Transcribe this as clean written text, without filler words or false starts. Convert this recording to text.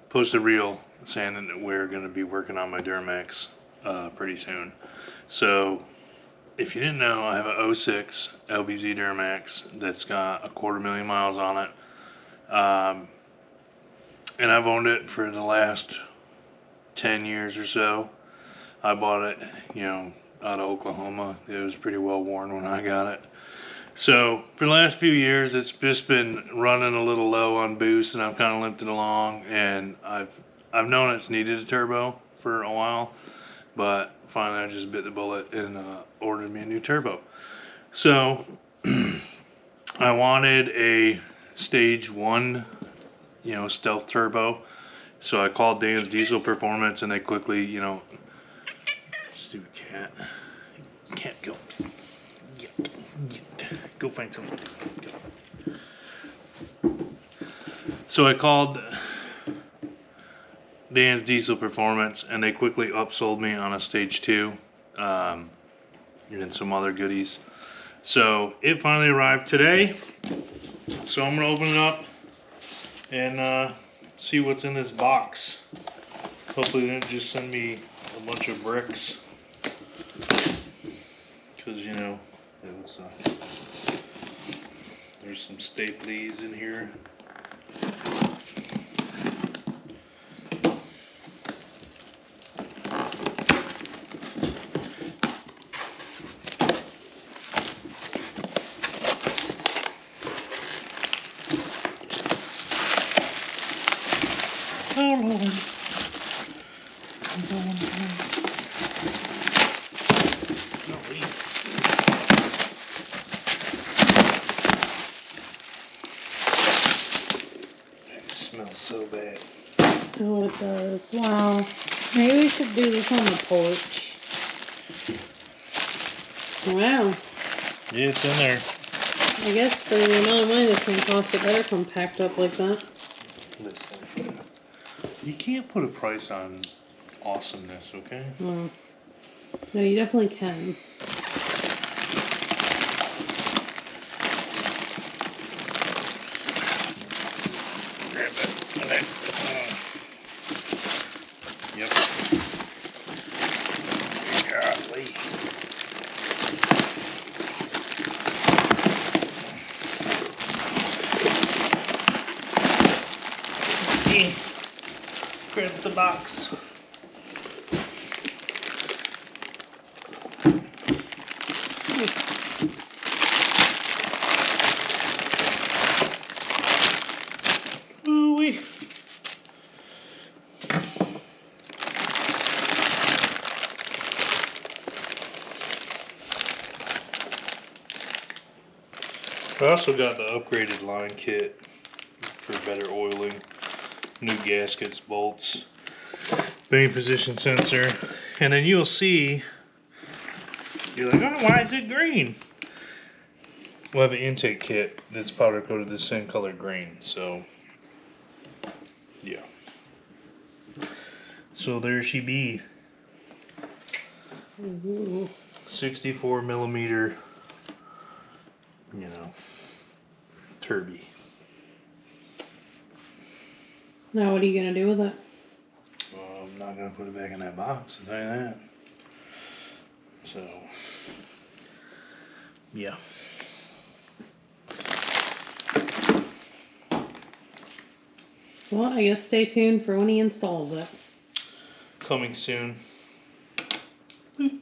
post a reel saying that we're going to be working on my Duramax pretty soon. So if you didn't know, I have a 06 LBZ Duramax that's got 250,000 miles on it. And I've owned it for the last 10 years or so. I bought it, you know, out of Oklahoma. It was pretty well worn when I got it. So for the last few years, it's just been running a little low on boost, and I've kind of limped it along. And I've known it's needed a turbo for a while, but finally I just bit the bullet and ordered me a new turbo. So I wanted a stage 1, you know, stealth turbo. So I called Dan's Diesel Performance, and they quickly, you know, stupid cat, go. Go find someone. Go. So I called Dan's Diesel Performance, and they quickly upsold me on a stage 2 and some other goodies. So it finally arrived today. So I'm gonna open it up and see what's in this box. Hopefully they didn't just send me a bunch of bricks, because you know it looks like there's some staplies in here. Oh Lord. It smells so bad. Oh, it does. Wow. Maybe we should do this on the porch. Wow. Yeah, it's in there. I guess for the amount of money this thing costs, it better come packed up like that. Listen, you can't put a price on awesomeness, okay? Oh. No, you definitely can. Grab that. Yep. Golly. Grabs a box. Ooh-wee. I also got the upgraded line kit for better oiling, new gaskets, bolts, main position sensor, and then you'll see, you're like, oh, why is it green? We'll have an intake kit that's powder coated the same color green, so yeah. So there she be. Ooh. 64 millimeter, you know, turby. Now what are you going to do with it? Well, I'm not going to put it back in that box, I'll tell you that. So, yeah. Well, I guess stay tuned for when he installs it. Coming soon. Boop.